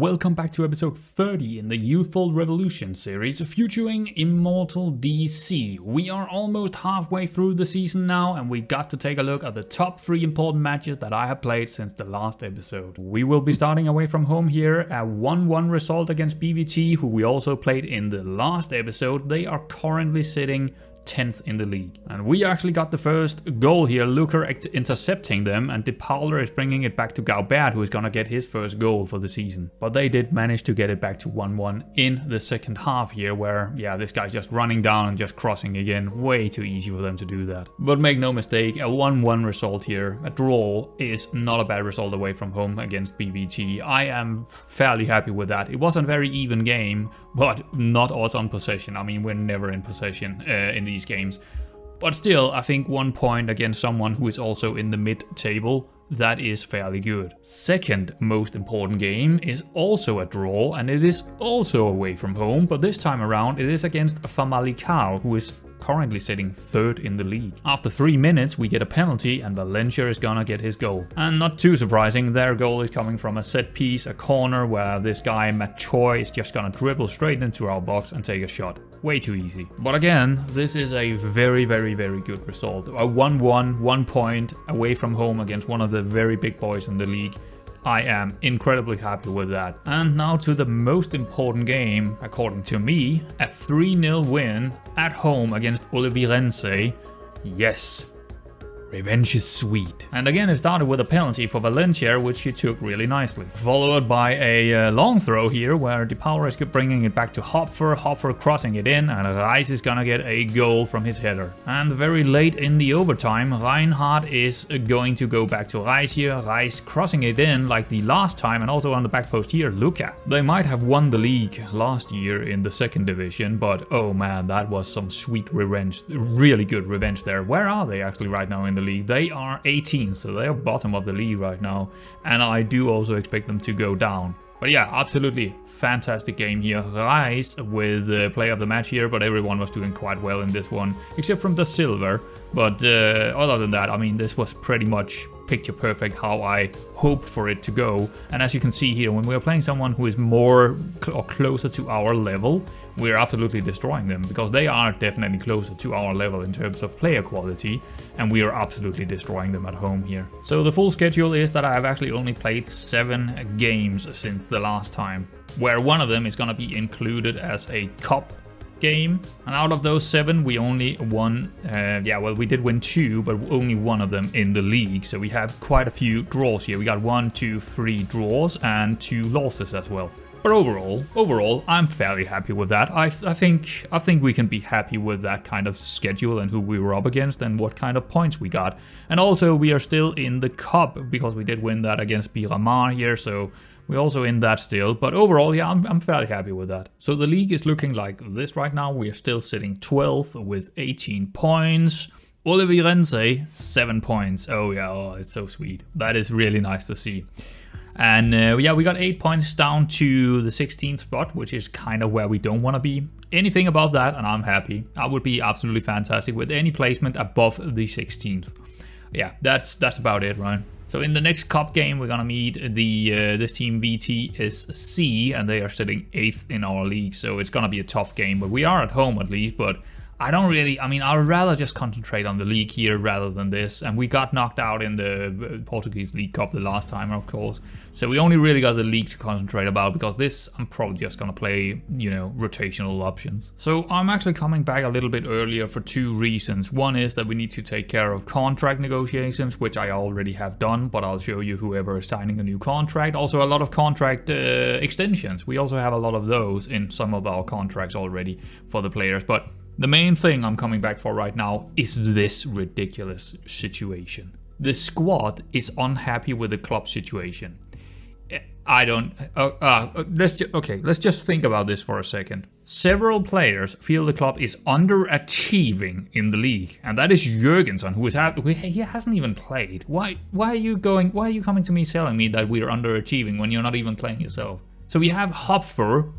welcome back to episode 30 in the Youthful Revolution series featuring Immortal DC. We are almost halfway through the season now and we got to take a look at the top 3 important matches that I have played since the last episode. We will be starting away from home here, a 1-1 result against BVT, who we also played in the last episode. They are currently sitting 10th in the league. And we actually got the first goal here, Luker intercepting them, and De Paula is bringing it back to Gaubert, who is gonna get his first goal for the season. But they did manage to get it back to 1-1 in the second half here, where, yeah, this guy's just running down and just crossing again. Way too easy for them to do that. But make no mistake, a 1-1 result here, a draw, is not a bad result away from home against BVT. I am fairly happy with that. It was a very even game, but not us on possession. I mean, we're never in possession in these games. But still, I think 1 point against someone who is also in the mid-table, that is fairly good. Second most important game is also a draw, and it is also away from home, but this time around it is against Famalicão, who is currently sitting 3rd in the league. After 3 minutes we get a penalty and Valencia is gonna get his goal. And not too surprising, their goal is coming from a set piece, a corner, where this guy Matt Choi is just gonna dribble straight into our box and take a shot. Way too easy. But again, this is a very good result. A 1-1, 1 point away from home against one of the very big boys in the league. I am incredibly happy with that. And now to the most important game, according to me, a 3-0 win at home against Oliveirense. Yes, revenge is sweet. And again, it started with a penalty for Valencia, which he took really nicely. Followed by a long throw here, where De Paula is bringing it back to Hopfer, Hopfer crossing it in, and Reis is gonna get a goal from his header. And very late in the overtime, Reinhardt is going to go back to Reis here, Reis crossing it in like the last time, and also on the back post here, Luka. They might have won the league last year in the 2nd division, but oh man, that was some sweet revenge, really good revenge there. Where are they actually right now in the league? They are 18th, so they are bottom of the league right now, and I do also expect them to go down. But yeah, absolutely fantastic game here. Reis with player of the match here, but everyone was doing quite well in this one, except from the silver. But other than that, I mean, this was pretty much picture perfect how I hope for it to go. And as you can see here, when we're playing someone who is more or closer to our level, we're absolutely destroying them, because they are definitely closer to our level in terms of player quality, and we are absolutely destroying them at home here. So the full schedule is that I have actually only played 7 games since the last time, where one of them is going to be included as a cup game, and out of those 7 we only won, we did win 2, but only 1 of them in the league, so we have quite a few draws here. We got 1, 2, 3 draws and 2 losses as well. But overall, I'm fairly happy with that. I think we can be happy with that kind of schedule and who we were up against and what kind of points we got. And also, we are still in the cup because we did win that against Miramar here, so we're also in that still. But overall, yeah, I'm fairly happy with that. So the league is looking like this right now. We are still sitting 12th with 18 points. Oliveirense, 7 points. Oh yeah, oh, it's so sweet. That is really nice to see. And yeah, we got 8 points down to the 16th spot, which is kind of where we don't want to be. Anything above that, and I'm happy. I would be absolutely fantastic with any placement above the 16th. Yeah, that's about it, right? So in the next cup game, we're gonna meet this team VTSC, and they are sitting 8th in our league, so it's gonna be a tough game. But we are at home at least, but I would rather just concentrate on the league here rather than this. And we got knocked out in the Portuguese League Cup the last time, of course. So we only really got the league to concentrate about, because this, I'm probably just going to play, you know, rotational options. So I'm actually coming back a little bit earlier for 2 reasons. One is that we need to take care of contract negotiations, which I already have done, but I'll show you whoever is signing a new contract. Also a lot of contract extensions. We also have a lot of those in some of our contracts already for the players. But the main thing I'm coming back for right now is this ridiculous situation. The squad is unhappy with the club situation. Let's just think about this for a second. Several players feel the club is underachieving in the league, and that is Jürgensen, he hasn't even played. Why are you coming to me telling me that we are underachieving when you're not even playing yourself? So we have Hopfer,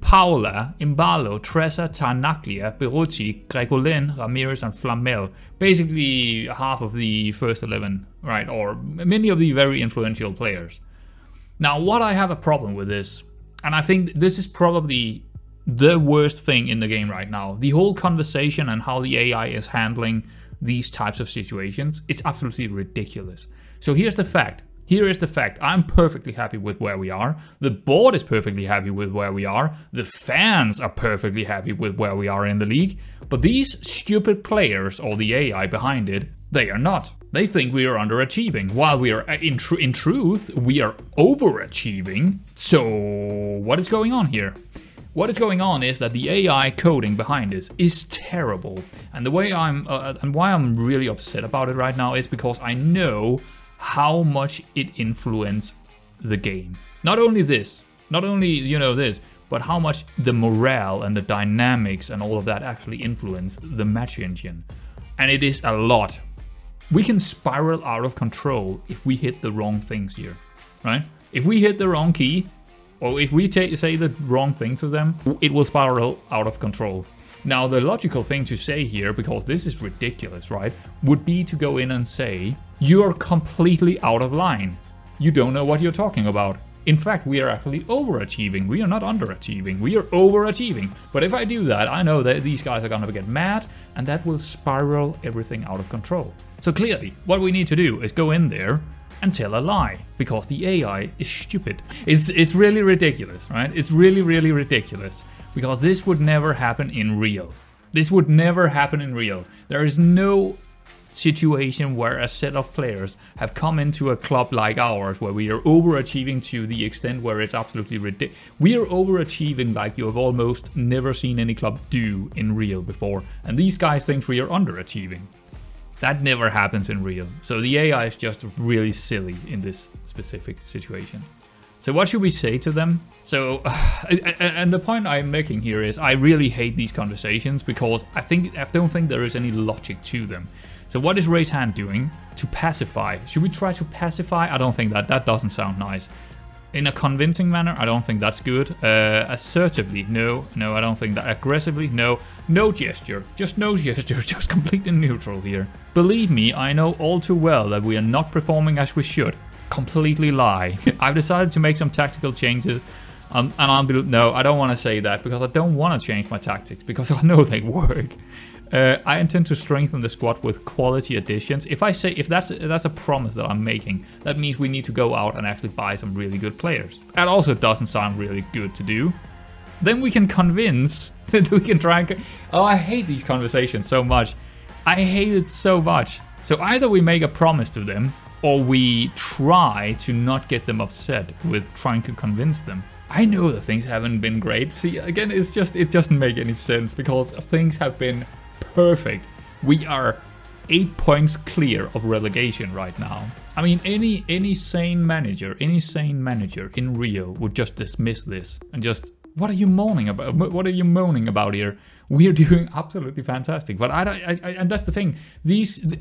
Paula, Imbalo, Tressa, Tarnaglia, Berucci, Gregolin, Ramirez and Flamel. Basically half of the first 11, right? Or many of the very influential players. Now, what I have a problem with this, and I think this is probably the worst thing in the game right now, the whole conversation and how the AI is handling these types of situations, it's absolutely ridiculous. So here's the fact. Here is the fact. I'm perfectly happy with where we are. The board is perfectly happy with where we are. The fans are perfectly happy with where we are in the league. But these stupid players, or the AI behind it, they are not. They think we are underachieving, while we are, in truth, we are overachieving. So what is going on here? What is going on is that the AI coding behind this is terrible. And the way and why I'm really upset about it right now is because I know how much it influenced the game. Not only this, not only, you know, this, but how much the morale and the dynamics and all of that actually influence the match engine. And it is a lot. We can spiral out of control if we hit the wrong things here, right? If we hit the wrong key, or if we say the wrong thing to them, it will spiral out of control. Now, the logical thing to say here, because this is ridiculous, right, would be to go in and say, you're completely out of line. You don't know what you're talking about. In fact, we are actually overachieving. We are not underachieving. We are overachieving. But if I do that, I know that these guys are going to get mad, and that will spiral everything out of control. So clearly, what we need to do is go in there and tell a lie, because the AI is stupid. It's really ridiculous, right? It's really, really ridiculous. Because this would never happen in real. This would never happen in real. There is no situation where a set of players have come into a club like ours where we are overachieving to the extent where it's absolutely ridiculous. We are overachieving like you have almost never seen any club do in real before. And these guys think we are underachieving. That never happens in real. So the AI is just really silly in this specific situation. So what should we say to them? So, and the point I'm making here is I really hate these conversations because I don't think there is any logic to them. So what is Raise Hand doing to pacify? Should we try to pacify? I don't think that doesn't sound nice. In a convincing manner, I don't think that's good. Assertively, no, I don't think that. Aggressively, no. No gesture, just no gesture, just completely neutral here. Believe me, I know all too well that we are not performing as we should. Completely lie. I've decided to make some tactical changes, and no, I don't want to say that because I don't want to change my tactics because I know they work. I intend to strengthen the squad with quality additions. If that's a promise that I'm making, that means we need to go out and actually buy some really good players. That also doesn't sound really good to do. Then we can convince that we can try and... Oh, I hate these conversations so much. I hate it so much. So either we make a promise to them, or we try to not get them upset with trying to convince them. I know that things haven't been great. See, again, it doesn't make any sense because things have been perfect. We are 8 points clear of relegation right now. I mean, any sane manager in Rio would just dismiss this and just, what are you moaning about? What are you moaning about here? We're doing absolutely fantastic. But and that's the thing.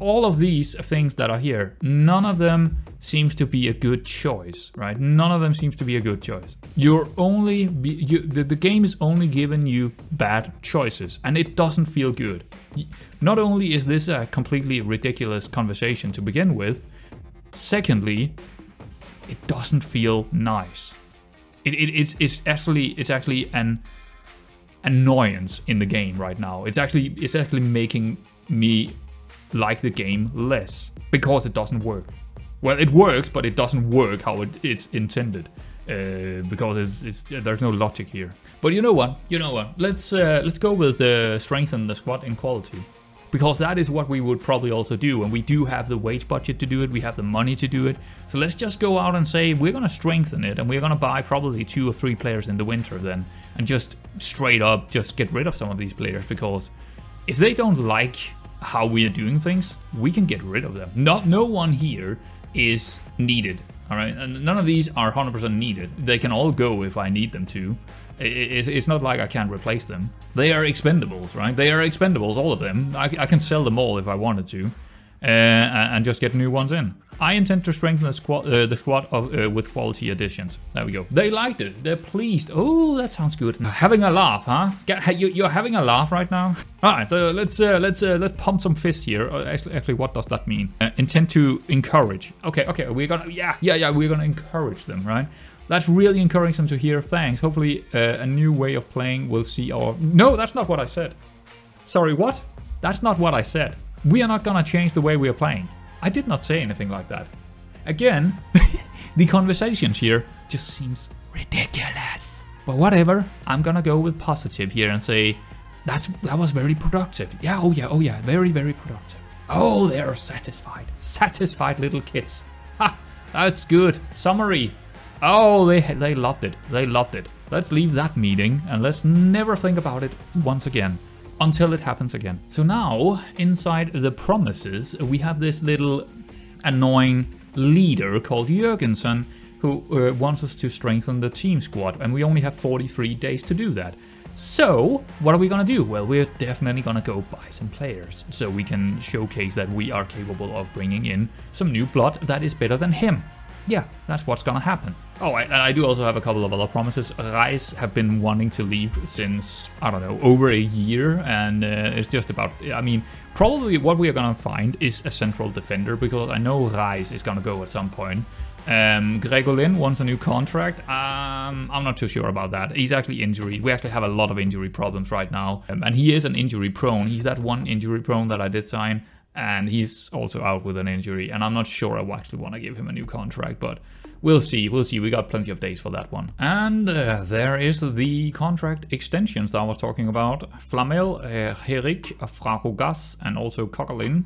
All of these things that are here, none of them seems to be a good choice, right? None of them seems to be a good choice. The game is only giving you bad choices, and it doesn't feel good. Not only is this a completely ridiculous conversation to begin with, secondly, it doesn't feel nice. It's actually an annoyance in the game right now. It's actually making me like the game less because it doesn't work. Well, it works, but it doesn't work how it's intended because there's no logic here. But you know what? Let's go with strengthen the squad in quality. Because that is what we would probably also do, and we do have the wage budget to do it, we have the money to do it. So let's just go out and say we're going to strengthen it, and we're going to buy probably 2 or 3 players in the winter then, and just straight up just get rid of some of these players, because if they don't like how we are doing things, we can get rid of them. No one here is needed, all right? And none of these are 100% needed. They can all go if I need them to. It's not like I can't replace them. They are expendables, right? They are expendables, all of them. I can sell them all if I wanted to, and just get new ones in. I intend to strengthen the squad with quality additions. There we go. They liked it. They're pleased. Oh, that sounds good. Having a laugh, huh? You're having a laugh right now. All right, so let's pump some fist here. Actually, what does that mean? Intend to encourage. Okay, we're gonna we're gonna encourage them, right? That's really encouraging to hear. Thanks. Hopefully a new way of playing will see our... No, that's not what I said. Sorry, what? That's not what I said. We are not gonna change the way we are playing. I did not say anything like that. Again, the conversations here just seems ridiculous. But whatever, I'm gonna go with positive here and say that was very productive. Yeah, oh yeah, very, very productive. Oh, they're satisfied. Satisfied little kids. Ha, that's good. Summary. Oh, they loved it. They loved it. Let's leave that meeting and let's never think about it once again. Until it happens again. So now, inside the promises, we have this little annoying leader called Jürgensen who wants us to strengthen the team squad, and we only have 43 days to do that. So, what are we gonna do? Well, we're definitely gonna go buy some players, so we can showcase that we are capable of bringing in some new blood that is better than him. Yeah, that's what's gonna happen. Oh, and I do also have a couple of other promises. Reis have been wanting to leave since, I don't know, over a year, and it's just about, I mean, probably what we are gonna find is a central defender, because I know Reis is gonna go at some point. Gregolin wants a new contract. I'm not too sure about that. He's actually injured. We actually have a lot of injury problems right now, and he is an injury prone. He's that one injury prone that I did sign. And he's also out with an injury, and I'm not sure I actually want to give him a new contract, but we'll see, we got plenty of days for that one. And there is the contract extensions that I was talking about. Flamel, Herik, Frahugas, and also Coquelin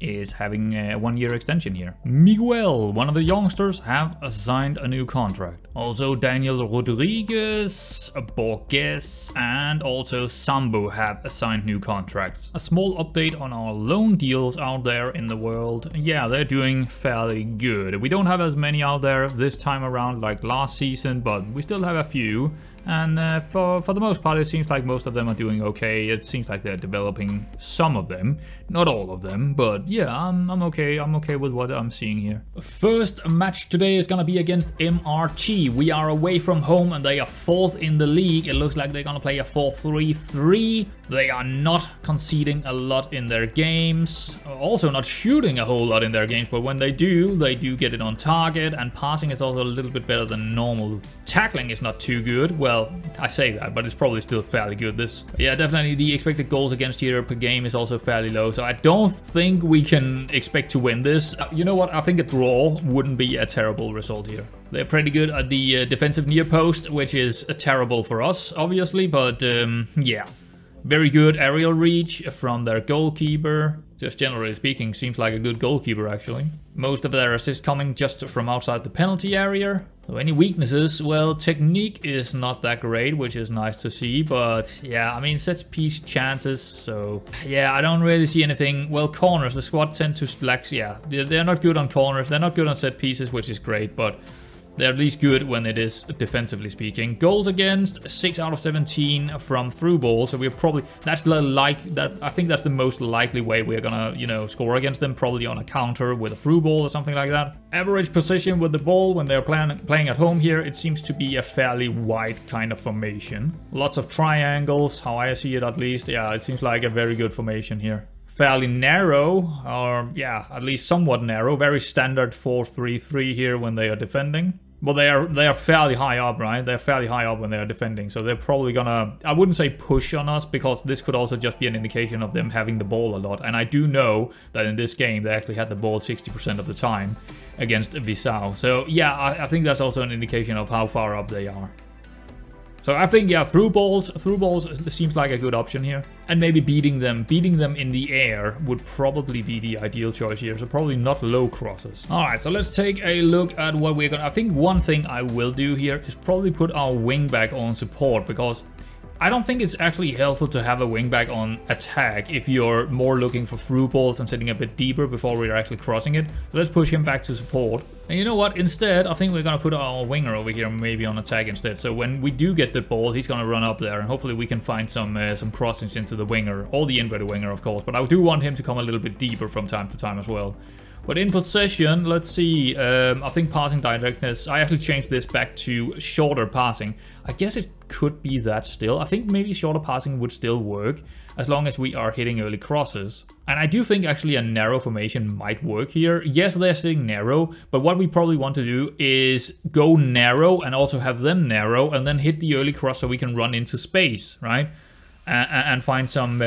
is having a 1-year extension here. Miguel, one of the youngsters, have signed a new contract. Also Daniel Rodriguez, Borges, and also Sambo have signed new contracts. A small update on our loan deals out there in the world. Yeah, they're doing fairly good. We don't have as many out there this time around like last season, but we still have a few. And for the most part, it seems like most of them are doing okay. It seems like they're developing some of them, not all of them, but yeah, I'm okay. I'm okay with what I'm seeing here. First match today is gonna be against MRT. We are away from home and they are 4th in the league. It looks like they're gonna play a 4-3-3. They are not conceding a lot in their games, also not shooting a whole lot in their games, but when they do get it on target, and passing is also a little bit better than normal. Tackling is not too good. Well, I say that, but it's probably still fairly good. Yeah, definitely the expected goals against here per game is also fairly low, so I don't think we can expect to win this. You know what, I think a draw wouldn't be a terrible result here. They're pretty good at the defensive near post, which is terrible for us, obviously, but yeah. Very good aerial reach from their goalkeeper. Just generally speaking, seems like a good goalkeeper actually. Most of their assists coming just from outside the penalty area. So any weaknesses? Well, technique is not that great, which is nice to see. But yeah, I mean, set piece chances. So yeah, I don't really see anything. Well, corners, the squad tend to lack. Yeah, they're not good on corners. They're not good on set pieces, which is great. But they're at least good when it is defensively speaking. Goals against, 6 out of 17 from through ball. So we're probably, I think that's the most likely way we're gonna, you know, score against them. Probably on a counter with a through ball or something like that. Average position with the ball when they're playing at home here, it seems to be a fairly wide kind of formation. Lots of triangles, how I see it at least. Yeah, it seems like a very good formation here. Fairly narrow, or yeah, at least somewhat narrow. Very standard 4-3-3 here when they are defending. Well, they are fairly high up, right? They're fairly high up when they are defending, so they're probably gonna, I wouldn't say push on us, because this could also just be an indication of them having the ball a lot. And I do know that in this game they actually had the ball 60% of the time against Bissau. So yeah, I think that's also an indication of how far up they are. So I think, yeah, through balls seems like a good option here. And maybe beating them in the air would probably be the ideal choice here. So probably not low crosses. All right, so let's take a look at what we're gonna, I think one thing I will do here is probably put our wingback on support, because I don't think it's actually helpful to have a wingback on attack if you're more looking for through balls and sitting a bit deeper before we're actually crossing it. So let's push him back to support. And you know what? Instead, I think we're going to put our winger over here maybe on attack instead. So when we do get the ball, he's going to run up there, and hopefully we can find some crossings into the winger, or the inverted winger, of course. But I do want him to come a little bit deeper from time to time as well. But in possession, let's see, I think passing directness, I actually changed this back to shorter passing. I guess it could be that still. I think maybe shorter passing would still work, as long as we are hitting early crosses. And I do think actually a narrow formation might work here. Yes, they're sitting narrow, but what we probably want to do is go narrow and also have them narrow, and then hit the early cross so we can run into space, right? And find some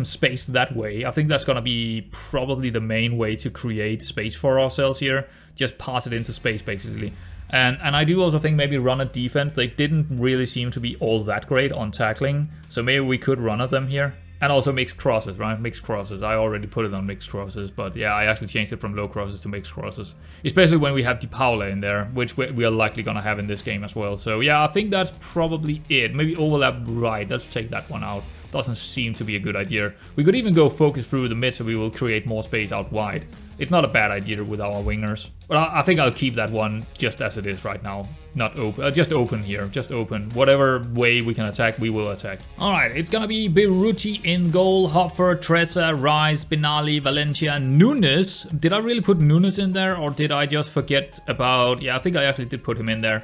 space that way. I think that's gonna be probably the main way to create space for ourselves here. Just pass it into space, basically. And I do also think maybe run at defense. They didn't really seem to be all that great on tackling, so maybe we could run at them here. And also mixed crosses, right? Mixed crosses. I already put it on mixed crosses, but yeah, I actually changed it from low crosses to mixed crosses. Especially when we have Di Paola in there, which we are likely gonna have in this game as well. So yeah, I think that's probably it. Maybe overlap right. Let's take that one out. Doesn't seem to be a good idea. We could even go focus through the mid, so we will create more space out wide. It's not a bad idea with our wingers. But I think I'll keep that one just as it is right now. Not open, just open here, just open. Whatever way we can attack, we will attack. All right, it's gonna be Berucci in goal, Hopfer, Trezza, Rice, Benali, Valencia, Nunes. Did I really put Nunes in there, or did I just forget about... Yeah, I think I actually did put him in there.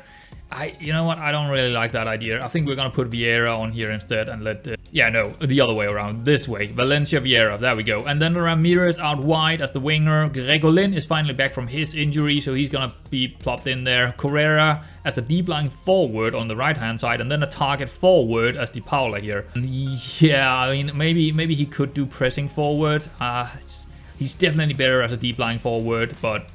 You know what, I don't really like that idea. I think we're gonna put Vieira on here instead and let... yeah, no, the other way around. This way. Valencia, Vieira. There we go. And then Ramirez out wide as the winger. Gregolin is finally back from his injury, so he's gonna be plopped in there. Correra as a deep lying forward on the right-hand side, and then a target forward as Di Paola here. And yeah, I mean, maybe he could do pressing forward. He's definitely better as a deep lying forward, but...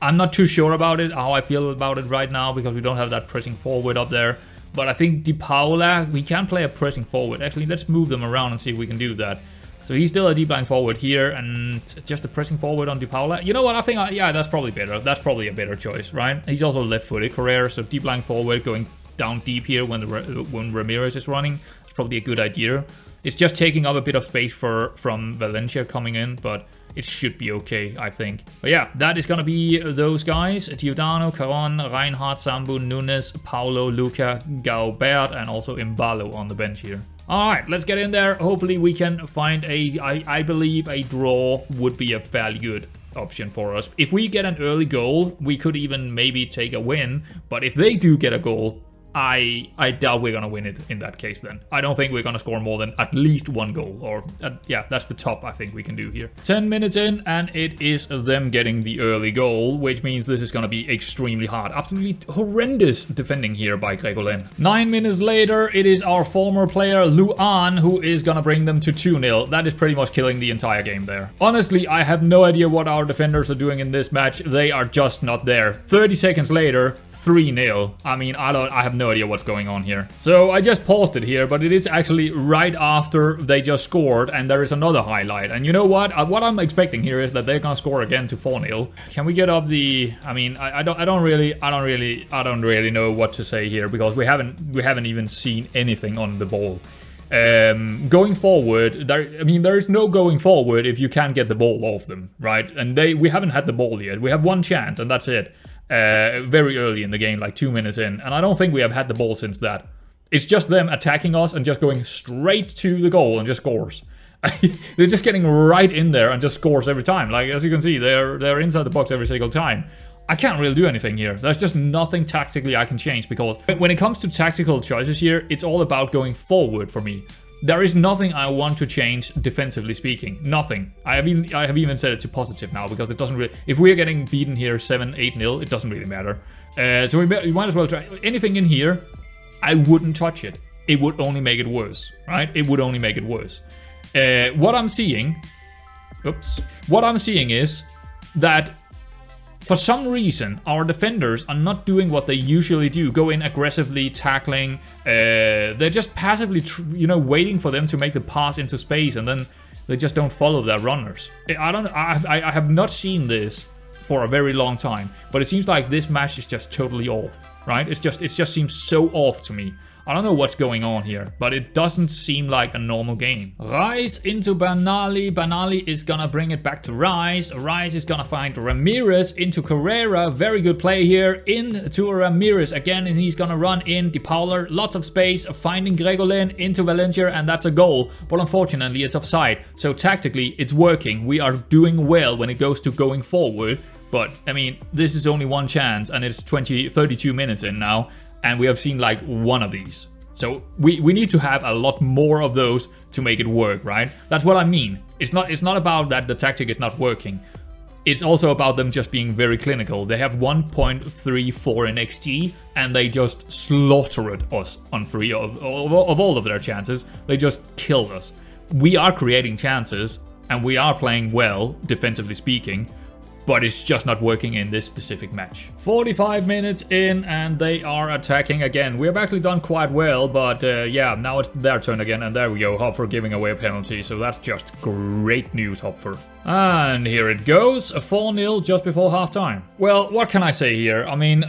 I'm not too sure about it, how I feel about it right now, because we don't have that pressing forward up there. But I think Di Paola, we can play a pressing forward. Actually, let's move them around and see if we can do that. So he's still a deep lying forward here, and just a pressing forward on Di Paola. You know what, I think, yeah, that's probably better. That's probably a better choice, right? He's also left-footed, Carrera, so deep lying forward, going down deep here when Ramirez is running. It's probably a good idea. It's just taking up a bit of space from Valencia coming in, but it should be okay, I think. But yeah, that is gonna be those guys. Giordano, Caron, Reinhardt, Sambu, Nunes, Paulo, Luca, Gaubert, and also Imbalo on the bench here. Alright, let's get in there. Hopefully we can find I believe a draw would be a fairly good option for us. If we get an early goal, we could even maybe take a win. But if they do get a goal, I doubt we're gonna win it in that case then. I don't think we're gonna score more than at least one goal, or yeah, that's the top I think we can do here. 10 minutes in, and it is them getting the early goal, which means this is gonna be extremely hard. Absolutely horrendous defending here by Gregolin. 9 minutes later, it is our former player Luan who is gonna bring them to 2-0. That is pretty much killing the entire game there. Honestly, I have no idea what our defenders are doing in this match. They are just not there. 30 seconds later, 3-0. I mean, I have no idea what's going on here. So I just paused it here, but it is actually right after they just scored, and there is another highlight. And you know what? What I'm expecting here is that they're gonna score again to 4-0. Can we get up the? I mean, I don't really know what to say here, because we haven't even seen anything on the ball. Going forward, there is no going forward if you can't get the ball off them, right? And we haven't had the ball yet. We have one chance, and that's it. Very early in the game, like 2 minutes in, and I don't think we have had the ball since that. It's just them attacking us and just going straight to the goal and just scores. They're just getting right in there and just scores every time. Like, as you can see, they're inside the box every single time. I can't really do anything here. There's just nothing tactically I can change, because when it comes to tactical choices here, it's all about going forward for me. There is nothing I want to change defensively speaking. Nothing. I have even set it to positive now, because it doesn't really... If we're getting beaten here 7-8-0, it doesn't really matter. So we might as well try anything in here. I wouldn't touch it. It would only make it worse, right? It would only make it worse. What I'm seeing... Oops. What I'm seeing is that for some reason, our defenders are not doing what they usually do, go in aggressively, tackling. They're just passively, waiting for them to make the pass into space, and then they just don't follow their runners. I have not seen this for a very long time, but it seems like this match is just totally off. right? It just seems so off to me. I don't know what's going on here, but it doesn't seem like a normal game. Rice into Banali. Banali is gonna bring it back to Rice. Rice is gonna find Ramirez into Carrera. Very good play here into Ramirez again, and he's gonna run in De Paula. Lots of space, finding Gregolin into Valencia, and that's a goal. But unfortunately, it's offside. So tactically, it's working. We are doing well when it goes to going forward. But, I mean, this is only one chance, and it's 32 minutes in now. And we have seen like one of these. So we need to have a lot more of those to make it work, right? That's what I mean. It's not about that the tactic is not working. It's also about them just being very clinical. They have 1.34 in XG, and they just slaughtered us on 3 of all of their chances. They just killed us. We are creating chances, and we are playing well, defensively speaking. But it's just not working in this specific match. 45 minutes in, and they are attacking again. We have actually done quite well, but yeah, now it's their turn again. And there we go, Hopfer giving away a penalty. So that's just great news, Hopfer. And here it goes, a 4-0 just before halftime. Well, what can I say here? I mean,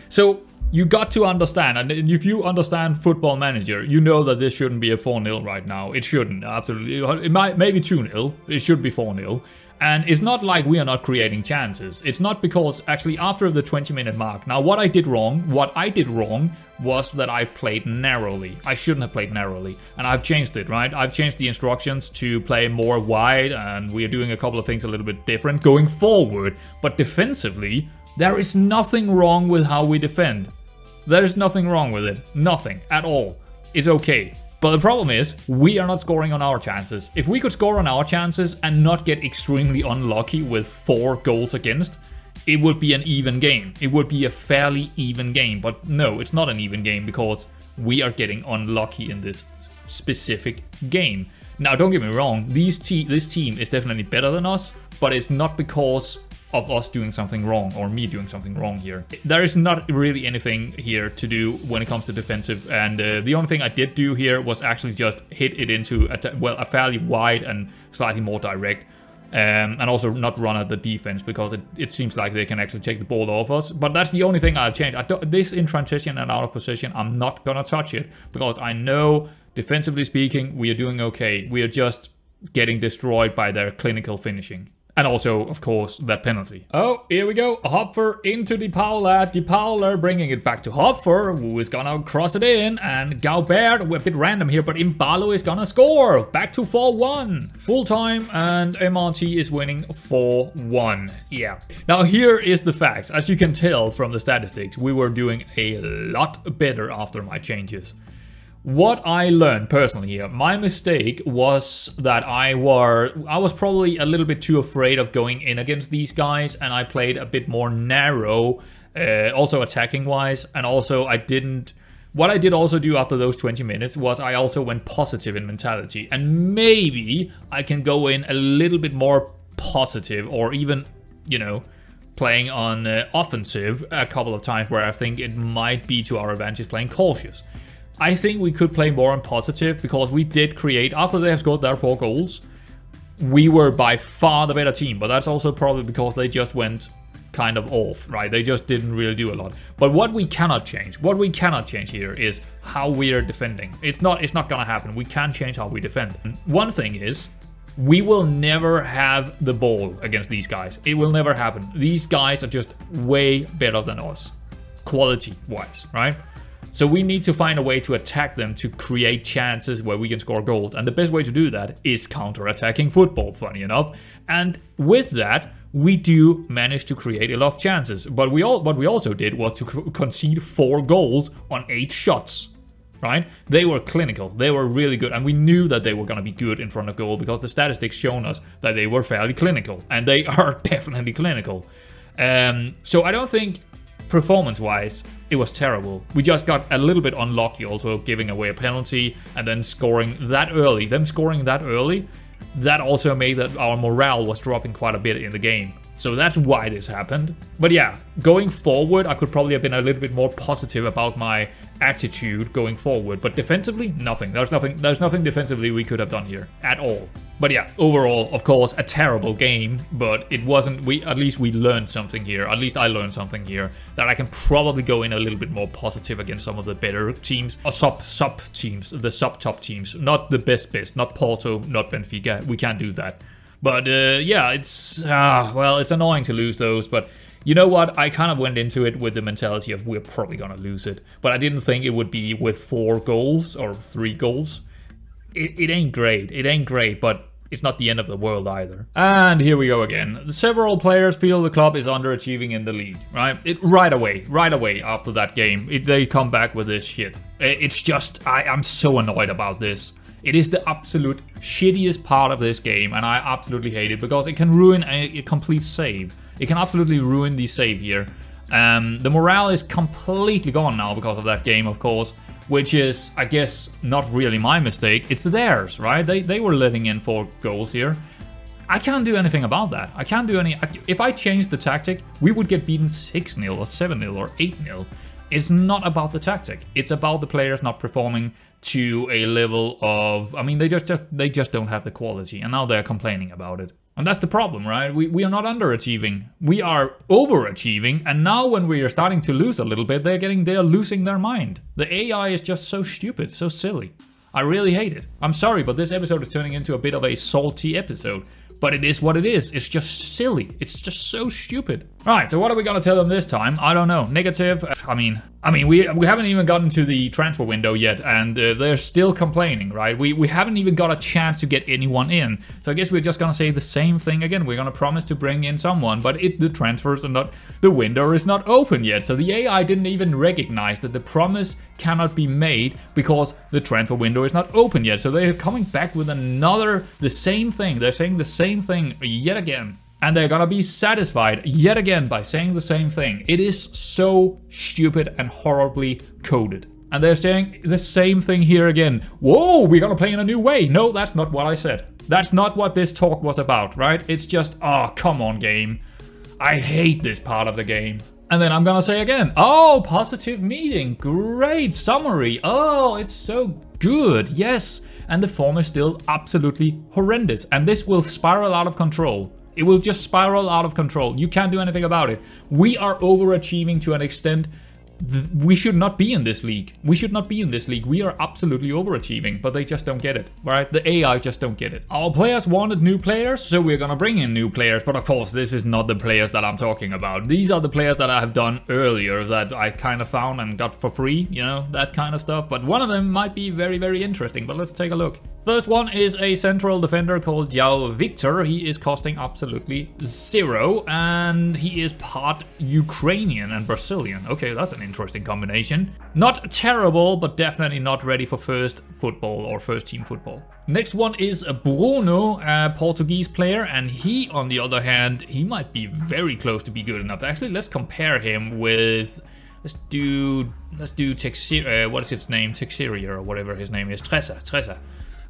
so you got to understand, and if you understand Football Manager, you know that this shouldn't be a 4-0 right now. It shouldn't, absolutely. It might, maybe 2-0. It should be 4-0. And it's not like we are not creating chances. It's not because actually after the 20-minute mark. Now what I did wrong was that I played narrowly. I shouldn't have played narrowly. And I've changed it, right? I've changed the instructions to play more wide, and we are doing a couple of things a little bit different going forward. But defensively, there is nothing wrong with how we defend. There is nothing wrong with it. Nothing at all. It's okay. But the problem is, we are not scoring on our chances. If we could score on our chances and not get extremely unlucky with 4 goals against, it would be an even game. It would be a fairly even game. But no, it's not an even game because we are getting unlucky in this specific game. Now, don't get me wrong, this team is definitely better than us, but it's not because of us doing something wrong or me doing something wrong here. There is not really anything here to do when it comes to defensive, and the only thing I did do here was actually just hit it into a fairly wide and slightly more direct, and also not run at the defense because it seems like they can actually take the ball off us. But that's the only thing I've changed. This in transition and out of position, I'm not gonna touch it because I know defensively speaking we are doing okay. We are just getting destroyed by their clinical finishing. And also, of course, that penalty. Oh, here we go. Hopfer into De Paula. De Paula bringing it back to Hopfer, who is gonna cross it in. And Gaubert, we're a bit random here, but Imbalo is gonna score. Back to 4-1. Full time, and MRT is winning 4-1. Yeah. Now, here is the facts. As you can tell from the statistics, we were doing a lot better after my changes. What I learned personally here, my mistake was that I was probably a little bit too afraid of going in against these guys, and I played a bit more narrow, also attacking wise, and also what I did also do after those 20 minutes was I also went positive in mentality, and maybe I can go in a little bit more positive, or even, you know, playing on offensive a couple of times where I think it might be to our advantage playing cautious. I think we could play more on positive because we did create, after they have scored their 4 goals, we were by far the better team. But that's also probably because they just went kind of off, right? They just didn't really do a lot. But what we cannot change here is how we are defending. It's not gonna happen. We can't change how we defend. One thing is, we will never have the ball against these guys. It will never happen. These guys are just way better than us, quality-wise, right? So we need to find a way to attack them to create chances where we can score goals. And the best way to do that is counter-attacking football, funny enough. And with that, we do manage to create a lot of chances. But what we also did was to concede 4 goals on 8 shots, right? They were clinical. They were really good. And we knew that they were going to be good in front of goal because the statistics shown us that they were fairly clinical. And they are definitely clinical. So I don't think performance-wise, it was terrible. We just got a little bit unlucky also giving away a penalty and then scoring that early. Them scoring that early, that also made that our morale was dropping quite a bit in the game. So that's why this happened. But yeah, going forward, I could probably have been a little bit more positive about my attitude going forward. But defensively, nothing. There's nothing defensively we could have done here at all. But yeah, overall, of course, a terrible game. But it wasn't. At least we learned something here. At least I learned something here that I can probably go in a little bit more positive against some of the better teams or sub teams, the top teams. Not the best. Not Porto. Not Benfica. We can't do that. But yeah, it's, well, it's annoying to lose those, but you know what? I kind of went into it with the mentality of we're probably going to lose it. But I didn't think it would be with 4 goals or 3 goals. It ain't great. It ain't great, but it's not the end of the world either. And here we go again. Several players feel the club is underachieving in the league, right? Right away after that game, they come back with this shit. It's just, I'm so annoyed about this. It is the absolute shittiest part of this game, and I absolutely hate it because it can ruin a complete save. It can absolutely ruin the save here. The morale is completely gone now because of that game, of course, which is, I guess, not really my mistake. It's theirs, right? They were letting in 4 goals here. I can't do anything about that. I can't do any... If I changed the tactic, we would get beaten 6-0 or 7-0 or 8-0. It's not about the tactic. It's about the players not performing to a level of... I mean, they just don't have the quality, and now they're complaining about it. And that's the problem, right? We are not underachieving. We are overachieving, and now when we are starting to lose a little bit, they're losing their mind. The AI is just so stupid, so silly. I really hate it. I'm sorry, but this episode is turning into a bit of a salty episode. But it is what it is. It's just silly. It's just so stupid. Right, so what are we gonna tell them this time? I don't know. Negative. I mean, we haven't even gotten to the transfer window yet, and they're still complaining, right? We haven't even got a chance to get anyone in. So I guess we're just gonna say the same thing again. We're gonna promise to bring in someone, but the transfers are not, the window is not open yet. So the AI didn't even recognize that the promise cannot be made because the transfer window is not open yet. So they're coming back with the same thing. They're saying the same thing yet again. And they're gonna be satisfied yet again by saying the same thing. It is so stupid and horribly coded. And they're saying the same thing here again. Whoa, we're gonna play in a new way. No, that's not what I said. That's not what this talk was about, right? It's just, oh, come on, game. I hate this part of the game. And then I'm gonna say again, oh, positive meeting, great summary. Oh, it's so good, yes. And the form is still absolutely horrendous. And this will spiral out of control. It will just spiral out of control. You can't do anything about it. We are overachieving to an extent. We should not be in this league. We should not be in this league. We are absolutely overachieving, but they just don't get it, right? The AI just don't get it. Our players wanted new players, so we're gonna bring in new players, but of course, this is not the players that I'm talking about. These are the players that I have done earlier that I kind of found and got for free, you know, that kind of stuff. But one of them might be very, very interesting, but let's take a look. First one is a central defender called João Victor. He is costing absolutely 0, and he is part Ukrainian and Brazilian. Okay, that's an interesting combination. Not terrible, but definitely not ready for first football or first team football. Next one is Bruno, a Portuguese player, and he, on the other hand, he might be very close to be good enough. Actually, let's compare him with... Let's do Texir, what is his name? Texeria or whatever his name is. Tressa.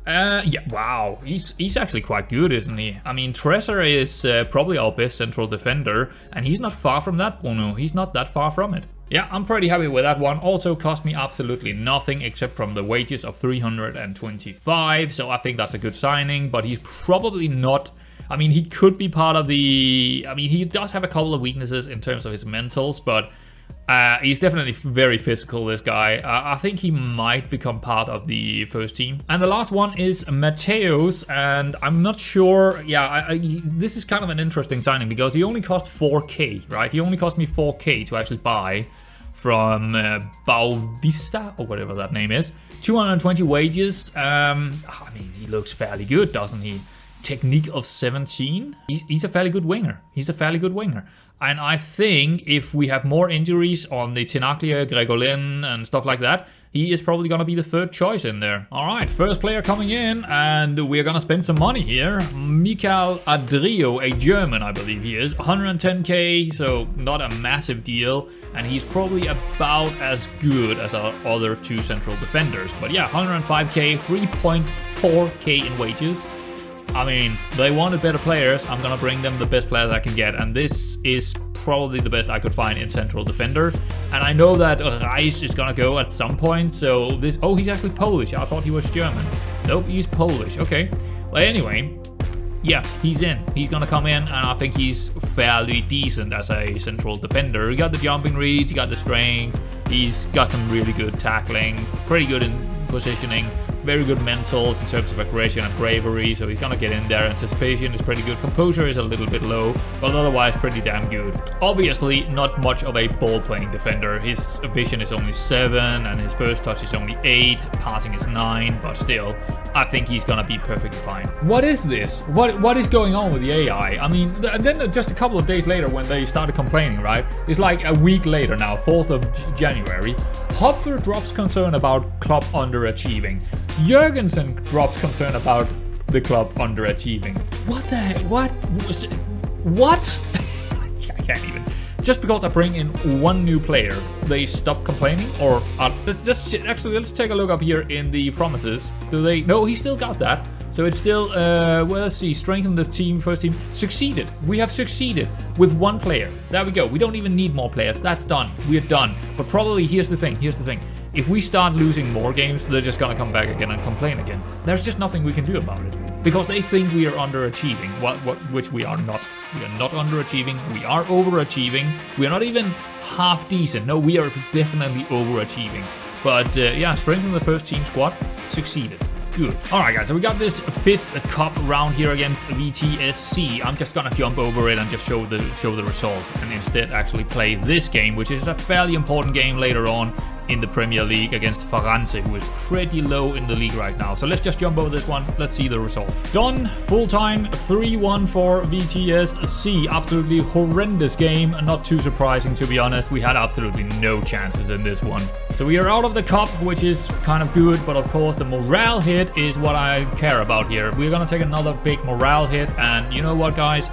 Yeah, wow, he's actually quite good, isn't he? I mean, Tresser is probably our best central defender, and he's not far from that, Bruno. He's not that far from it. Yeah, I'm pretty happy with that one. Also cost me absolutely nothing except from the wages of 325, so I think that's a good signing, but he's probably not... I mean, he could be part of the... I mean, he does have a couple of weaknesses in terms of his mentals, but... he's definitely very physical, this guy. I think he might become part of the first team. And the last one is Mateos, and I'm not sure... Yeah, this is kind of an interesting signing because he only cost 4k, right? He only cost me 4k to actually buy from Bauvista, or whatever that name is. 220 wages. I mean, he looks fairly good, doesn't he? Technique of 17. He's a fairly good winger. He's a fairly good winger. And I think if we have more injuries on the Tenaglia, Gregolin and stuff like that, he is probably going to be the third choice in there. All right, first player coming in, and we're going to spend some money here. Mikael Adrio, a German, I believe he is. 110k, so not a massive deal. And he's probably about as good as our other 2 central defenders. But yeah, 105k, 3.4k in wages. I mean, they wanted better players. I'm gonna bring them the best players I can get, and this is probably the best I could find in central defender. And I know that Reis is gonna go at some point, so this... Oh, he's actually Polish. I thought he was German. Nope, he's Polish. Okay. Well, anyway, yeah, he's in. He's gonna come in, and I think he's fairly decent as a central defender. He got the jumping reads, he got the strength, he's got some really good tackling, pretty good in positioning, very good mentals in terms of aggression and bravery, so he's gonna get in there. Anticipation is pretty good, composure is a little bit low, but otherwise pretty damn good. Obviously not much of a ball-playing defender. His vision is only 7 and his first touch is only 8, passing is 9, but still, I think he's gonna be perfectly fine. What is this? What is going on with the AI? I mean, and then just a couple of days later when they started complaining, right? It's like a week later now, 4th of January. Hopfer drops concern about club underachieving. Jurgensen drops concern about the club underachieving. What the heck? What? I can't even. Just because I bring in one new player, they stop complaining? Or let's take a look up here in the promises. Do they? No, he still got that. So it's still, well, let's see, strengthen the team, first team. Succeeded. We have succeeded with one player. There we go. We don't even need more players. That's done. We're done. But probably, here's the thing. If we start losing more games, they're just gonna come back again and complain again. There's just nothing we can do about it. Because they think we are underachieving, which we are not. We are not underachieving, we are overachieving. We are not even half decent. No, we are definitely overachieving. But yeah, strengthen the first team squad, succeeded. Good. Alright guys, so we got this 5th cup round here against VTSC. I'm just gonna jump over it and just show the result, and instead actually play this game, which is a fairly important game later on in the Premier League against Farense, who is pretty low in the league right now. So let's just jump over this one. Let's see the result. Done. Full time 3-1 for VTSC. Absolutely horrendous game. Not too surprising, to be honest. We had absolutely no chances in this one. So we are out of the cup, which is kind of good, but of course the morale hit is what I care about here. We're gonna take another big morale hit, and you know what, guys?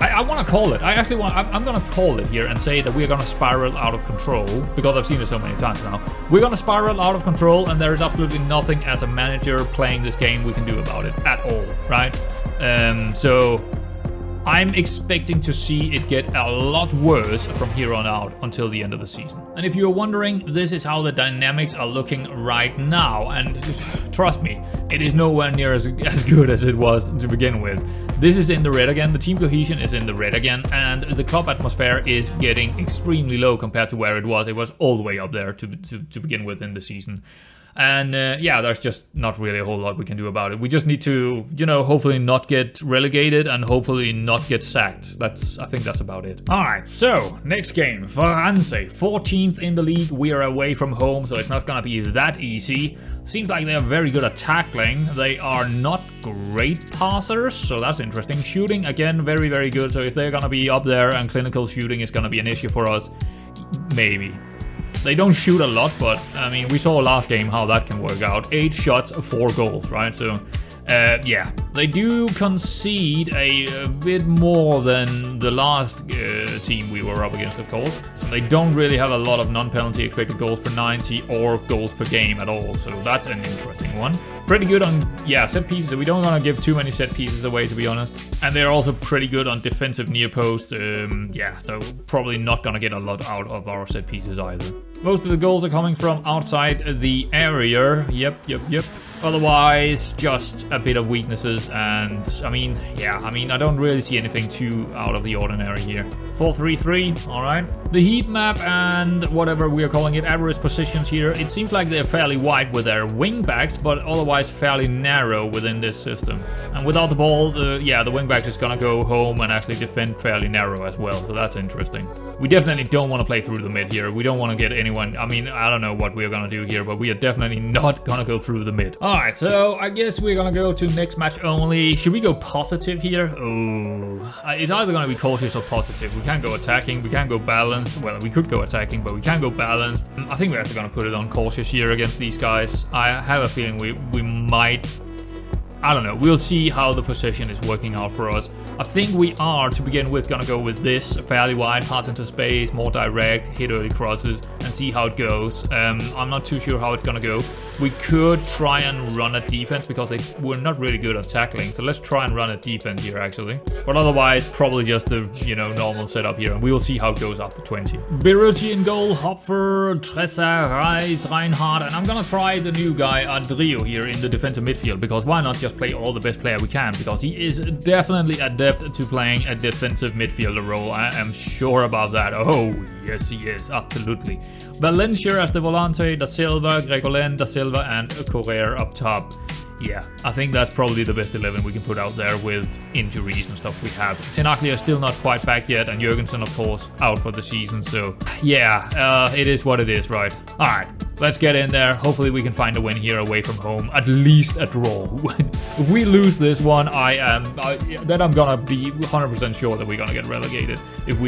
I want to call it. I'm going to call it here and say that we're going to spiral out of control, because I've seen it so many times now. We're going to spiral out of control, and there is absolutely nothing as a manager playing this game we can do about it at all, right? So I'm expecting to see it get a lot worse from here on out until the end of the season. And if you're wondering, this is how the dynamics are looking right now, and trust me, it is nowhere near as good as it was to begin with. This is in the red again, the team cohesion is in the red again, and the club atmosphere is getting extremely low compared to where it was. It was all the way up there to begin with in the season. And yeah, there's just not really a whole lot we can do about it. We just need to, you know, hopefully not get relegated and hopefully not get sacked. I think that's about it. Alright, so next game, Farense, 14th in the league. We are away from home, so it's not gonna be that easy. Seems like they are very good at tackling. They are not great passers, so that's interesting. Shooting, again, very, very good. So if they're gonna be up there and clinical shooting is gonna be an issue for us, maybe. They don't shoot a lot, but I mean, we saw last game how that can work out. 8 shots, 4 goals, right? So, yeah, they do concede a bit more than the last team we were up against, of course. And they don't really have a lot of non-penalty expected goals per 90 or goals per game at all. So that's an interesting one. Pretty good on, yeah, set pieces. So we don't want to give too many set pieces away, to be honest. And they're also pretty good on defensive near post. Yeah, so probably not going to get a lot out of our set pieces either. Most of the goals are coming from outside the area. Yep. Otherwise, just a bit of weaknesses, and I mean, yeah, I don't really see anything too out of the ordinary here. 4-3-3, alright. The heat map and whatever we are calling it, average positions here, it seems like they're fairly wide with their wing backs, but otherwise fairly narrow within this system. And without the ball, yeah, the wing back is gonna go home and actually defend fairly narrow as well, so that's interesting. We definitely don't want to play through the mid here. We don't want to get anyone, I mean, I don't know what we're gonna do here, but we are definitely not gonna go through the mid. Alright, so I guess we're gonna go to next match only. Should we go positive here? Oh, it's either gonna be cautious or positive. We can't go attacking, we can't go balanced. Well, we could go attacking, but we can't go balanced. I think we're actually gonna put it on cautious here against these guys. I have a feeling we might, I don't know, we'll see how the position is working out for us. I think we are, to begin with, gonna go with this fairly wide, pass into space, more direct, hit early crosses. and see how it goes. I'm not too sure how it's gonna go. We could try and run a defense because we're not really good at tackling. So let's try and run a defense here actually. But otherwise, probably just the, you know, normal setup here. And we will see how it goes after 20. Berucci in goal, Hopfer, Tresser, Reis, Reinhardt. And I'm gonna try the new guy, Adrio, here in the defensive midfield. Because why not just play all the best player we can? Because he is definitely adept to playing a defensive midfielder role. I am sure about that. Oh, yes he is, absolutely. Valencia as the Volante, Da Silva, Gregolen, Da Silva, and Correa up top. Yeah, I think that's probably the best 11 we can put out there with injuries and stuff we have. Tenaglia is still not quite back yet, and Jurgensen, of course, out for the season. So, yeah, it is what it is, right? All right, let's get in there. Hopefully we can find a win here away from home. At least a draw. If we lose this one, then I'm gonna be 100% sure that we're gonna get relegated. If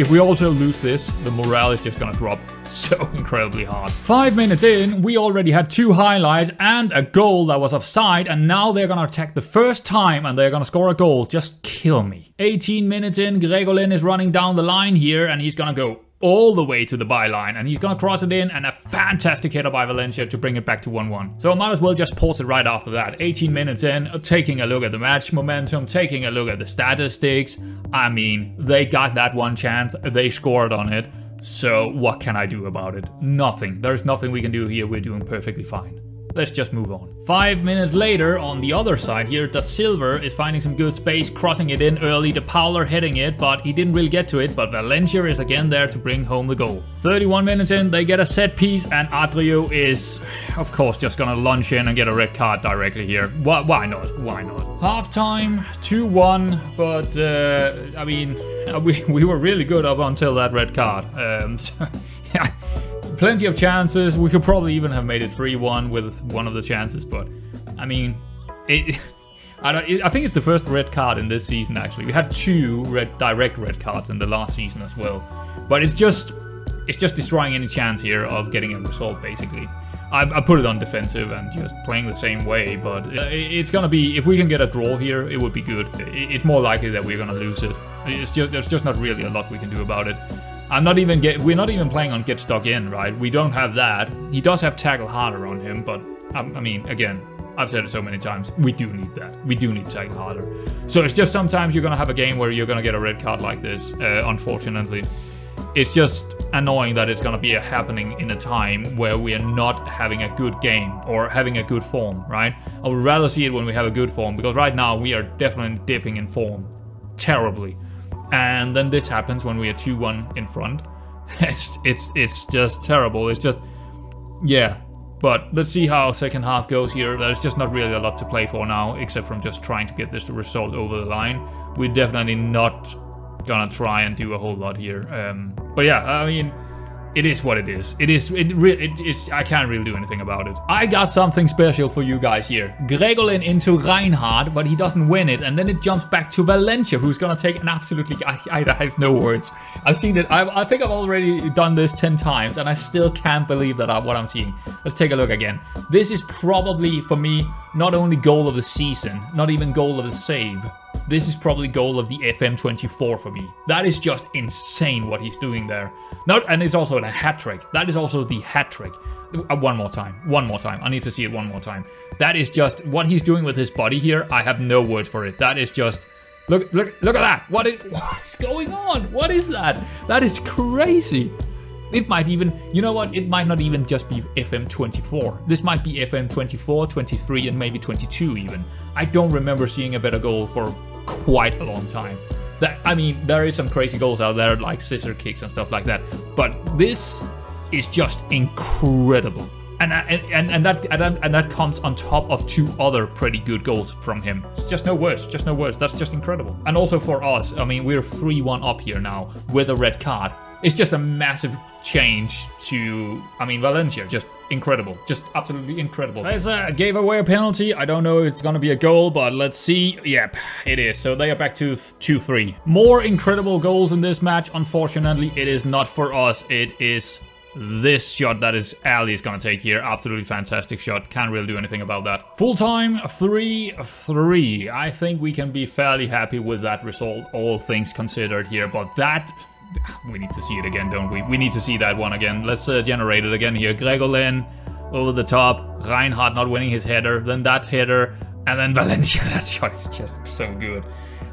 we also lose this, the morale is just gonna drop so incredibly hard. 5 minutes in, we already had 2 highlights and a goal that was offside, and now they're gonna attack the first time and they're gonna score a goal. Just kill me. 18 minutes in, Gregolin is running down the line here, and he's gonna go all the way to the byline, and he's gonna cross it in, and a fantastic header by Valencia to bring it back to 1-1. So I might as well just pause it right after that. 18 minutes in, taking a look at the match momentum, taking a look at the statistics. I mean, they got that one chance, they scored on it. So what can I do about it? Nothing. There's nothing we can do here. We're doing perfectly fine. Let's just move on. 5 minutes later, on the other side here, Da Silva is finding some good space, crossing it in early. De Pauler hitting it, but he didn't really get to it. But Valencia is again there to bring home the goal. 31 minutes in, they get a set piece, and Adrio is, of course, just gonna lunge in and get a red card directly here. Why not? Why not? Halftime, 2-1, but I mean, we were really good up until that red card. So, yeah. Plenty of chances. We could probably even have made it 3-1 with one of the chances, but I mean, I think it's the first red card in this season actually. We had 2 direct red cards in the last season as well, but it's just destroying any chance here of getting a result basically. I put it on defensive and just playing the same way, but it's gonna be, if we can get a draw here, it would be good. It's more likely that we're gonna lose it. There's just not really a lot we can do about it. we're not even playing on get stuck in, right? We don't have that. He does have tackle harder on him, but I mean, again, I've said it so many times, we do need that. We do need tackle harder. So it's just sometimes you're gonna have a game where you're gonna get a red card like this, unfortunately. It's just annoying that it's gonna be happening in a time where we are not having a good game or having a good form, right? I would rather see it when we have a good form, because right now we are definitely dipping in form terribly. And then this happens when we are 2-1 in front. It's just terrible. It's just, yeah. But let's see how second half goes here. There's just not really a lot to play for now, except from just trying to get this result over the line. We're definitely not gonna try and do a whole lot here. But yeah, I mean, it is what it is. I can't really do anything about it. I got something special for you guys here. Gregolin into Reinhardt, but he doesn't win it. And then it jumps back to Valencia, who's gonna take an absolutely... I have no words. I've seen it. I think I've already done this 10 times, and I still can't believe that what I'm seeing. Let's take a look again. This is probably, for me, not only goal of the season, not even goal of the save. This is probably goal of the FM24 for me. That is just insane what he's doing there. And it's also a hat trick. That is also the hat trick. One more time. I need to see it one more time. That is just what he's doing with his body here. I have no words for it. That is just... Look at that. What's going on? What is that? That is crazy. It might even, you know what? It might not even just be FM24. This might be FM24, 23, and maybe 22 even. I don't remember seeing a better goal for quite a long time. I mean, there is some crazy goals out there, like scissor kicks and stuff like that. But this is just incredible. And that comes on top of 2 other pretty good goals from him. Just no words. That's just incredible. And also for us, I mean, we're 3-1 up here now with a red card. It's just a massive change to, I mean, Valencia. Just incredible. Just absolutely incredible. Reza gave away a penalty. I don't know if it's going to be a goal, but let's see. Yep, it is. So they are back to 2-3. More incredible goals in this match. Unfortunately, it is not for us. It is this shot that is Ali is going to take here. Absolutely fantastic shot. Can't really do anything about that. Full time, 3-3. I think we can be fairly happy with that result, all things considered here. But that We need to see it again, don't we? We need to see that one again. Let's generate it again here. Gregolin over the top. Reinhardt not winning his header. Then that header. And then Valencia. That shot is just so good.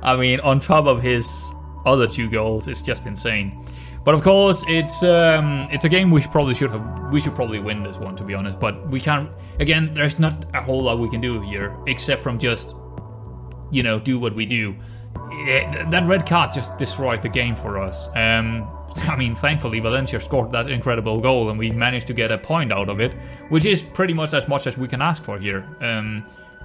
I mean, on top of his other 2 goals, it's just insane. But of course, it's a game we should probably win this one, to be honest. But we can't. Again, there's not a whole lot we can do here, except from just, you know, do what we do. That red card just destroyed the game for us. I mean, thankfully, Valencia scored that incredible goal, and we managed to get a point out of it, which is pretty much as we can ask for here.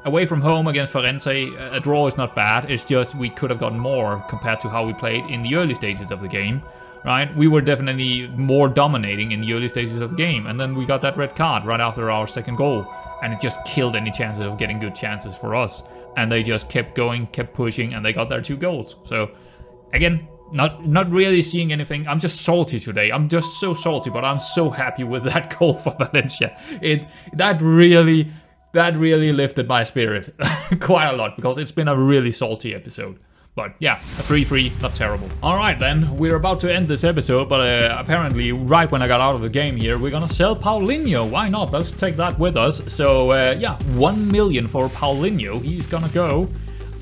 Away from home against Firenze, a draw is not bad. It's just we could have gotten more compared to how we played in the early stages of the game. Right, we were definitely more dominating in the early stages of the game, and then we got that red card right after our second goal, and it just killed any chances of getting good chances for us. And they just kept going, kept pushing, and they got their 2 goals. So, again, not really seeing anything. I'm just salty today. I'm just so salty, but I'm so happy with that goal for Valencia. That really lifted my spirit quite a lot, because it's been a really salty episode. But yeah, a 3-3, not terrible. Alright then, we're about to end this episode, but apparently right when I got out of the game here, we're gonna sell Paulinho. Why not? Let's take that with us. So yeah, 1 million for Paulinho. He's gonna go.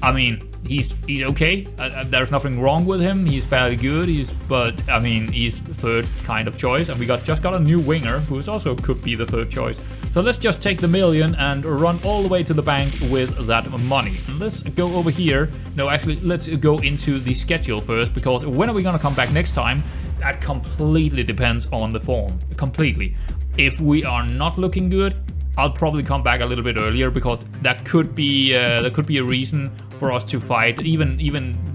I mean, he's okay. There's nothing wrong with him. He's fairly good. But I mean, he's third kind of choice, and we just got a new winger who's also could be the third choice. So let's just take the million and run all the way to the bank with that money. And let's go over here. No, actually, let's go into the schedule first, because when are we gonna come back next time? That completely depends on the form. Completely. If we are not looking good, I'll probably come back a little bit earlier, because that could be a reason for us to fight, even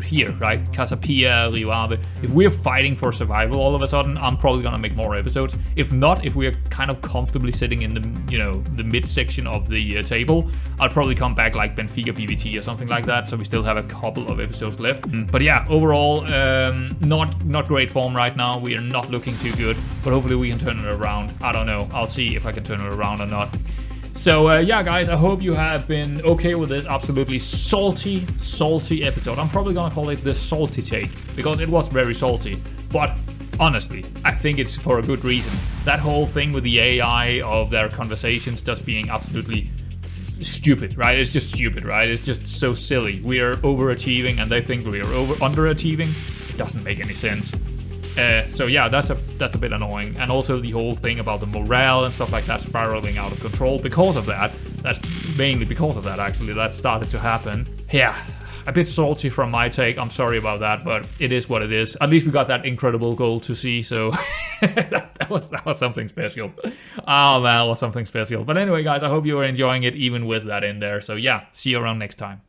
here, right? Casapia, Riave. If we're fighting for survival all of a sudden, I'm probably gonna make more episodes. If not, if we're kind of comfortably sitting in the, you know, the mid section of the table, I'll probably come back like Benfica BVT or something like that, so we still have a couple of episodes left. But yeah, overall, not great form right now. We are not looking too good, but hopefully we can turn it around. I don't know. I'll see if I can turn it around or not. So yeah, guys, I hope you have been okay with this absolutely salty episode. I'm probably gonna call it the salty take, because it was very salty. But honestly, I think it's for a good reason. That whole thing with the AI of their conversations just being absolutely stupid, right? It's just stupid, right? It's just so silly. We are overachieving, and they think we are underachieving. It doesn't make any sense. So yeah, that's a bit annoying, and also the whole thing about the morale and stuff like that spiraling out of control because of that. That's mainly because of that, actually, that started to happen. Yeah, a bit salty from my take. I'm sorry about that, but it is what it is. At least we got that incredible goal to see, so that was something special. Oh man, that was something special. But anyway, guys, I hope you were enjoying it even with that in there. So yeah, see you around next time.